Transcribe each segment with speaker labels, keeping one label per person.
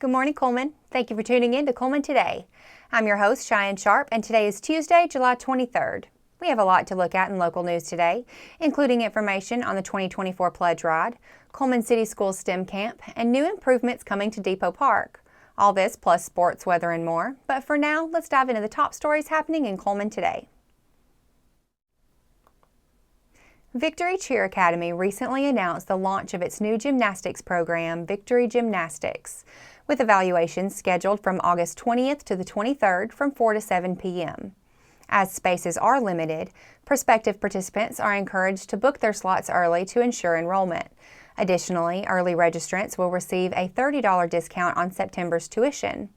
Speaker 1: Good morning, Cullman. Thank you for tuning in to Cullman Today. I'm your host, Cheyenne Sharp, and today is Tuesday, July 23rd. We have a lot to look at in local news today, including information on the 2024 Pledge Ride, Cullman City Schools STEM Camp, and new improvements coming to Depot Park. All this plus sports, weather, and more. But for now, let's dive into the top stories happening in Cullman today. Victory Cheer Academy recently announced the launch of its new gymnastics program, Victory Gymnastics, with evaluations scheduled from August 20th to the 23rd from 4 to 7 p.m. As spaces are limited, prospective participants are encouraged to book their slots early to ensure enrollment. Additionally, early registrants will receive a $30 discount on September's tuition.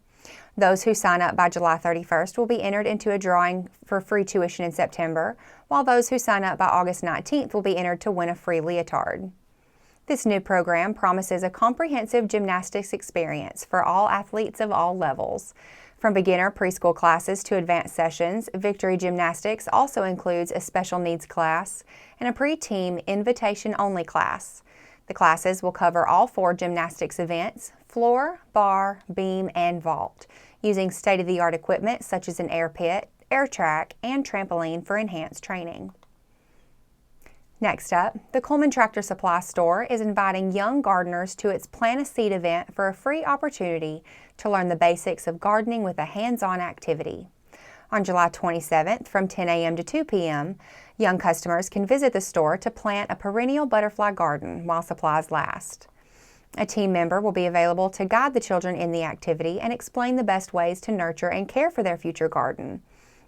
Speaker 1: Those who sign up by July 31st will be entered into a drawing for free tuition in September, while those who sign up by August 19th will be entered to win a free leotard. This new program promises a comprehensive gymnastics experience for all athletes of all levels. From beginner preschool classes to advanced sessions, Victory Gymnastics also includes a special needs class and a pre-team invitation-only class. The classes will cover all 4 gymnastics events: floor, bar, beam, and vault, using state-of-the-art equipment such as an air pit, air track, and trampoline for enhanced training. Next up, the Cullman Tractor Supply Store is inviting young gardeners to its Plant a Seed event for a free opportunity to learn the basics of gardening with a hands-on activity. On July 27th from 10 a.m. to 2 p.m., young customers can visit the store to plant a perennial butterfly garden while supplies last. A team member will be available to guide the children in the activity and explain the best ways to nurture and care for their future garden.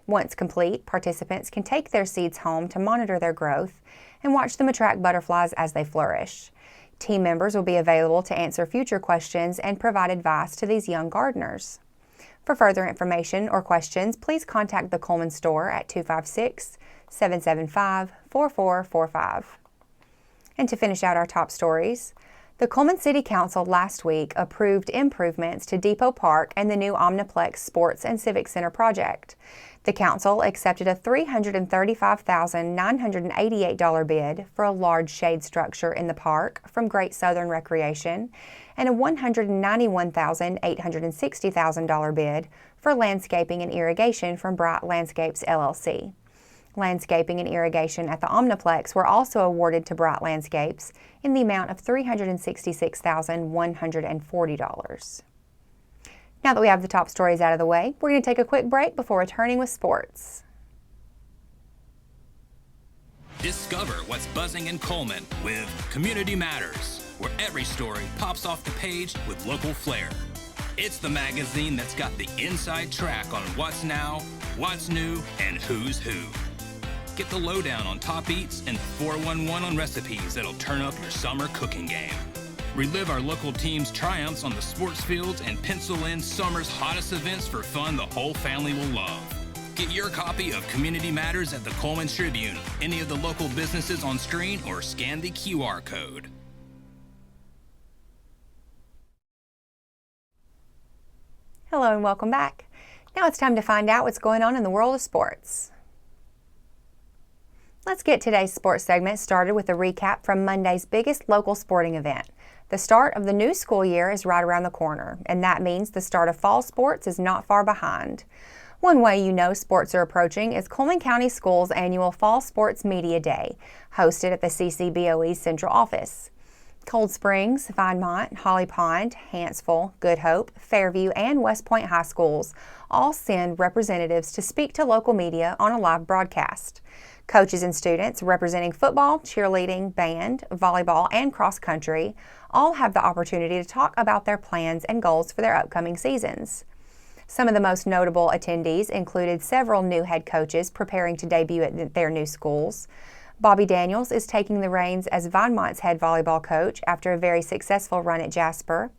Speaker 1: Once complete, participants can take their seeds home to monitor their growth and watch them attract butterflies as they flourish. Team members will be available to answer future questions and provide advice to these young gardeners. For further information or questions, please contact the Cullman store at 256-775-4445. And to finish out our top stories, the Cullman City Council last week approved improvements to Depot Park and the new Omniplex Sports and Civic Center project. The council accepted a $335,988 bid for a large shade structure in the park from Great Southern Recreation and a $191,860 bid for landscaping and irrigation from Bright Landscapes LLC. Landscaping and irrigation at the Omniplex were also awarded to Bright Landscapes in the amount of $366,140. Now that we have the top stories out of the way, we're going to take a quick break before returning with sports.
Speaker 2: Discover what's buzzing in Cullman with Community Matters, where every story pops off the page with local flair. It's the magazine that's got the inside track on what's now, what's new, and who's who. Get the lowdown on top eats and the 411 on recipes that'll turn up your summer cooking game. Relive our local team's triumphs on the sports fields and pencil in summer's hottest events for fun the whole family will love. Get your copy of Community Matters at the Cullman Tribune, any of the local businesses on screen, or scan the QR code.
Speaker 1: Hello and welcome back. Now it's time to find out what's going on in the world of sports. Let's get today's sports segment started with a recap from Monday's biggest local sporting event. The start of the new school year is right around the corner, and that means the start of fall sports is not far behind. One way you know sports are approaching is Cullman County Schools' annual Fall Sports Media Day, hosted at the CCBOE's central office. Cold Springs, Vinemont, Holly Pond, Hanceville, Good Hope, Fairview, and West Point High Schools all send representatives to speak to local media on a live broadcast. Coaches and students representing football, cheerleading, band, volleyball, and cross country all have the opportunity to talk about their plans and goals for their upcoming seasons. Some of the most notable attendees included several new head coaches preparing to debut at their new schools. Bobby Daniels is taking the reins as Vinemont's head volleyball coach after a very successful run at Jasper.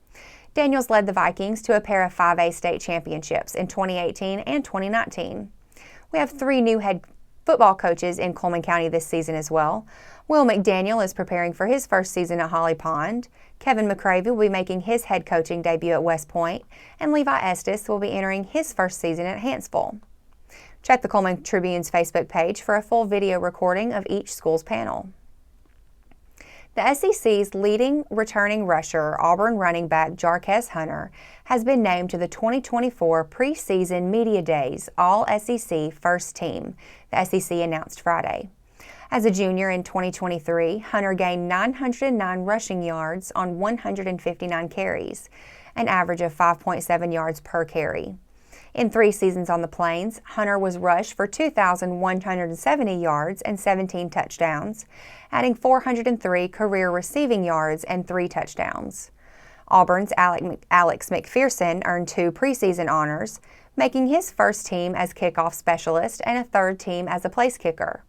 Speaker 1: Daniels led the Vikings to a pair of 5A state championships in 2018 and 2019. We have 3 new head football coaches in Cullman County this season as well. Will McDaniel is preparing for his first season at Holly Pond. Kevin McCravey will be making his head coaching debut at West Point, and Levi Estes will be entering his first season at Hanceville. Check the Cullman Tribune's Facebook page for a full video recording of each school's panel. The SEC's leading returning rusher, Auburn running back Jarquez Hunter, has been named to the 2024 preseason Media Days All-SEC First Team, the SEC announced Friday. As a junior in 2023, Hunter gained 909 rushing yards on 159 carries, an average of 5.7 yards per carry. In 3 seasons on the Plains, Hunter was rushed for 2,170 yards and 17 touchdowns, adding 403 career receiving yards and 3 touchdowns. Auburn's Alex McPherson earned 2 preseason honors, making his first team as kickoff specialist and a third team as a place kicker.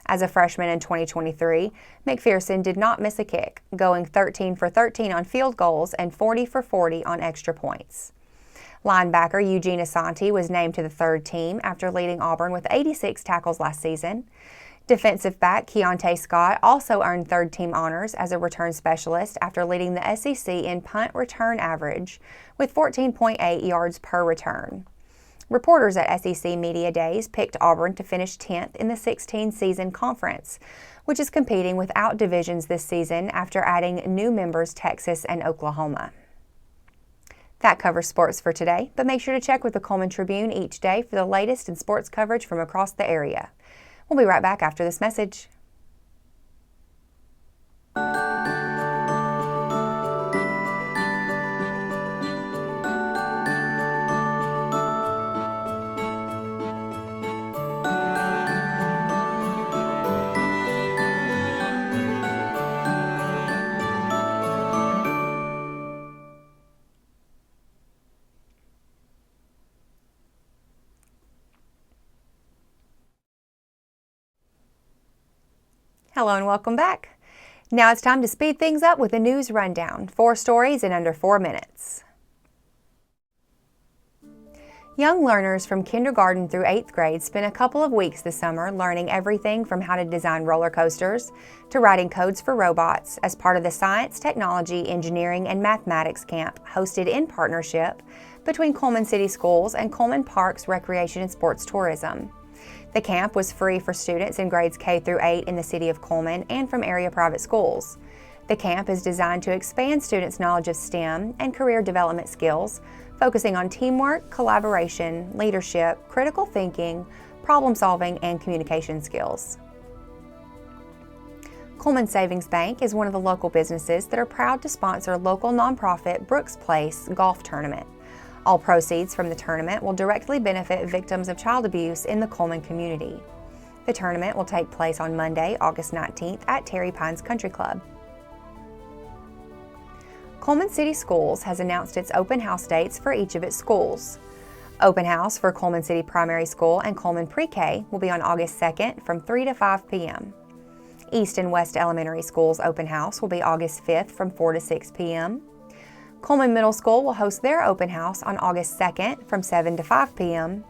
Speaker 1: As a freshman in 2023, McPherson did not miss a kick, going 13 for 13 on field goals and 40 for 40 on extra points. Linebacker Eugene Asante was named to the third team after leading Auburn with 86 tackles last season. Defensive back Keontae Scott also earned third-team honors as a return specialist after leading the SEC in punt return average with 14.8 yards per return. Reporters at SEC Media Days picked Auburn to finish 10th in the 16-season conference, which is competing with out divisions this season after adding new members Texas and Oklahoma. That covers sports for today, but make sure to check with the Cullman Tribune each day for the latest in sports coverage from across the area. We'll be right back after this message. Hello and welcome back. Now it's time to speed things up with a news rundown. 4 stories in under 4 minutes. Young learners from kindergarten through 8th grade spent a couple of weeks this summer learning everything from how to design roller coasters to writing codes for robots as part of the Science, Technology, Engineering, and Mathematics Camp hosted in partnership between Cullman City Schools and Cullman Parks Recreation and Sports Tourism. The camp was free for students in grades K through 8 in the city of Cullman and from area private schools. The camp is designed to expand students' knowledge of STEM and career development skills, focusing on teamwork, collaboration, leadership, critical thinking, problem solving, and communication skills. Cullman Savings Bank is one of the local businesses that are proud to sponsor local nonprofit Brooks Place Golf Tournament. All proceeds from the tournament will directly benefit victims of child abuse in the Cullman community. The tournament will take place on Monday, August 19th at Terry Pines Country Club. Cullman City Schools has announced its open house dates for each of its schools. Open house for Cullman City Primary School and Cullman Pre-K will be on August 2nd from 3 to 5 p.m. East and West Elementary Schools open house will be August 5th from 4 to 6 p.m. Cullman Middle School will host their open house on August 2nd from 7 to 5 p.m.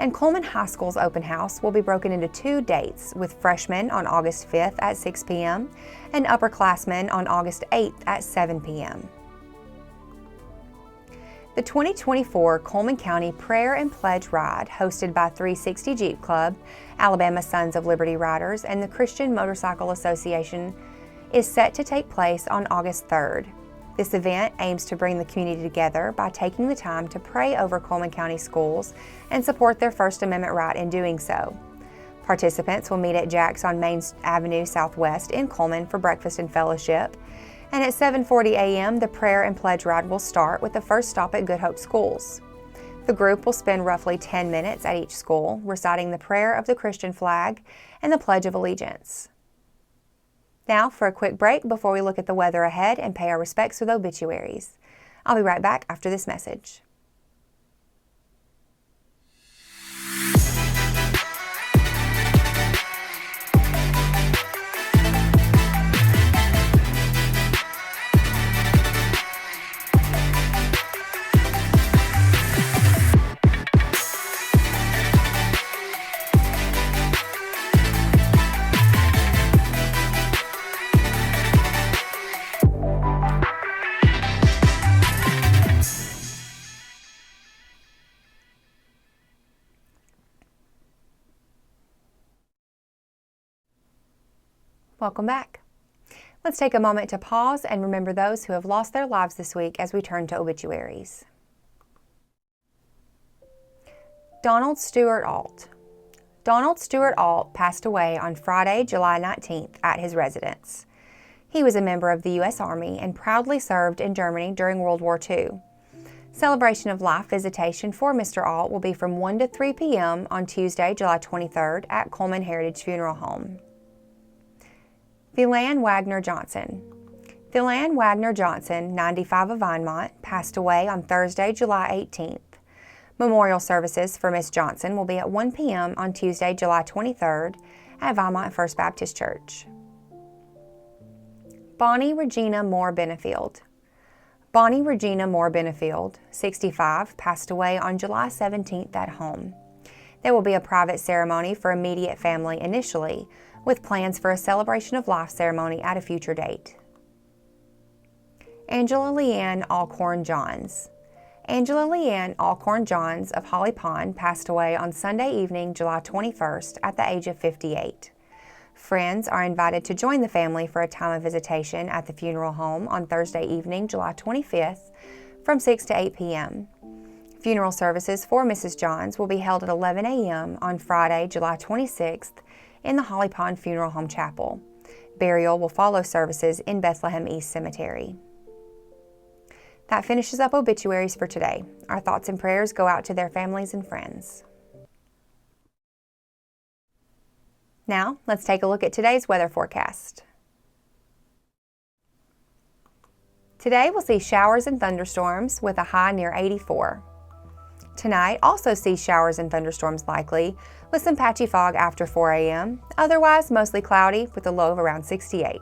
Speaker 1: And Cullman High School's open house will be broken into 2 dates, with freshmen on August 5th at 6 p.m. and upperclassmen on August 8th at 7 p.m. The 2024 Cullman County Prayer and Pledge Ride, hosted by 360 Jeep Club, Alabama Sons of Liberty Riders, and the Christian Motorcycle Association, is set to take place on August 3rd. This event aims to bring the community together by taking the time to pray over Cullman County schools and support their First Amendment right in doing so. Participants will meet at Jack's on Main Avenue Southwest in Cullman for breakfast and fellowship. And at 7:40 a.m., the prayer and pledge ride will start with the first stop at Good Hope Schools. The group will spend roughly 10 minutes at each school reciting the prayer of the Christian flag and the Pledge of Allegiance. Now for a quick break before we look at the weather ahead and pay our respects with obituaries. I'll be right back after this message. Welcome back. Let's take a moment to pause and remember those who have lost their lives this week as we turn to obituaries. Donald Stewart Alt. Donald Stewart Alt passed away on Friday, July 19th at his residence. He was a member of the U.S. Army and proudly served in Germany during World War II. Celebration of life visitation for Mr. Alt will be from 1 to 3 p.m. on Tuesday, July 23rd at Cullman Heritage Funeral Home. Philan Wagner Johnson. Philan Wagner Johnson, 95 of Vinemont, passed away on Thursday, July 18th. Memorial services for Miss Johnson will be at 1 p.m. on Tuesday, July 23rd at Vinemont First Baptist Church. Bonnie Regina Moore Benefield. Bonnie Regina Moore Benefield, 65, passed away on July 17th at home. There will be a private ceremony for immediate family initially, with plans for a celebration of life ceremony at a future date. Angela Leanne Alcorn Johns. Angela Leanne Alcorn Johns of Holly Pond passed away on Sunday evening, July 21st at the age of 58. Friends are invited to join the family for a time of visitation at the funeral home on Thursday evening, July 25th from 6 to 8 p.m. Funeral services for Mrs. Johns will be held at 11 a.m. on Friday, July 26th in the Holly Pond Funeral Home Chapel. Burial will follow services in Bethlehem East Cemetery. That finishes up obituaries for today. Our thoughts and prayers go out to their families and friends. Now, let's take a look at today's weather forecast. Today we'll see showers and thunderstorms with a high near 84. Tonight also see showers and thunderstorms likely with some patchy fog after 4 a.m. Otherwise mostly cloudy with a low of around 68.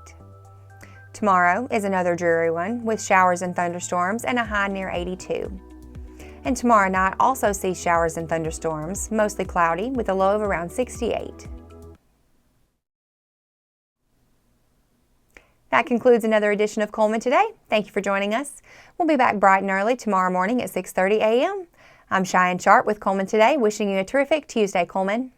Speaker 1: Tomorrow is another dreary one with showers and thunderstorms and a high near 82. And tomorrow night also sees showers and thunderstorms, mostly cloudy with a low of around 68. That concludes another edition of Cullman Today. Thank you for joining us. We'll be back bright and early tomorrow morning at 6:30 a.m. I'm Cheyenne Sharp with Cullman Today, wishing you a terrific Tuesday, Cullman.